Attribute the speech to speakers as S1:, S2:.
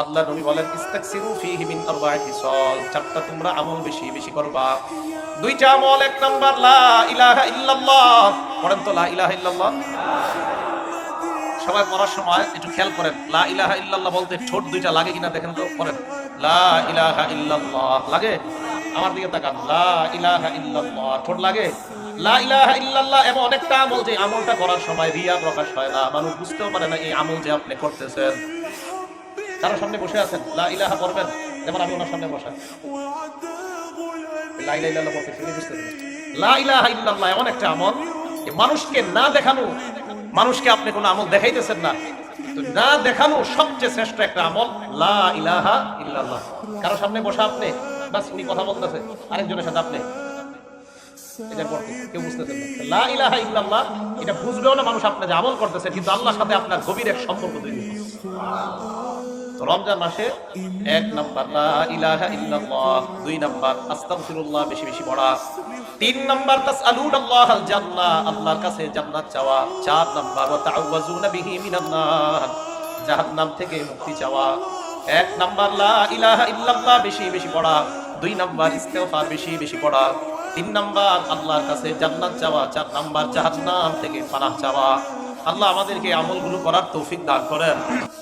S1: আল্লাহ নবী বলেন ইস্তাকসিরু ফীহি মিন আরবা'i খিসাল, চারটা তোমরা আমল বেশি বেশি করবা। দুইটা আমল, এক নাম্বার লা ইলাহা ইল্লাল্লাহ। পড়েন তো লা ইলাহা ইল্লাল্লাহ। সবাই পড়ার সময় একটু খেয়াল করেন, লা ইলাহা ইল্লাল্লাহ বলতে ঠোঁট দুইটা লাগে কিনা দেখেন তো, পড়েন লা ইলাহা ইল্লাল্লাহ। লাগে? আমার দিকে তাকান, লা ইলাহা ইল্লাল্লাহ, ঠোঁট লাগে? লা ইলাহা ইল্লাল্লাহ এমন অনেকটা আমল যে আমলটা করার সময় রিয়া প্রকাশ হয় না, মানুষ বুঝতেও পারে না এই আমল যে আপনি করতেছেন। কারো সামনে বসে আছেন, লা ইলাহা পড়বেন, যেমন আমি ওনার সামনে বসা, লা ইলাহা ইল্লাল্লাহ পড়তে শুনে বুঝতেছেন। লা ইলাহা ইল্লাল্লাহ এমন একটা আমল যে মানুষকে না দেখানো, মানুষকে আপনি কোনো আমল দেখাইতেছেন না, তো না দেখানো সবচেয়ে শ্রেষ্ঠ একটা আমল লা ইলাহা ইল্লাল্লাহ। কারো সামনে বসা আপনি, বাস উনি কথা বলতেছে আরেকজনের সাথে, আপনি এটা পড়তে কেউ বুঝতেছেন না। লা ইলাহা ইল্লাল্লাহ এটা বুঝবেও না মানুষ, আপনি যে আমল করতেছেন কিন্তু আল্লাহর সাথে আপনার গভীর এক সম্পর্ক তৈরি হচ্ছে। তো রমজান মাসে এক নাম্বার লা ইলাহা ইল্লাল্লাহ, দুই নাম্বার আস্তাগফিরুল্লাহ বেশি বেশি পড়া, তিন নাম্বার তাসআলুনাল্লাহাল জান্নাহ, আল্লাহর কাছে জান্নাত চাওয়া, চার নাম্বার ওয়া তাআওয়াজুনা বিহি মিনান নার, জাহান্নাম থেকে মুক্তি চাওয়া। এক নাম্বার লা ইলাহা ইল্লাল্লাহ বেশি বেশি পড়া, দুই নাম্বার ইস্তিগফার বেশি বেশি পড়া, তিন নাম্বার আল্লাহর কাছে জান্নাত চাওয়া, চার নাম্বার জাহান্নাম থেকে পানাহ চাওয়া। আল্লাহ আমাদেরকে আমলগুলো করার তৌফিক দান করেন।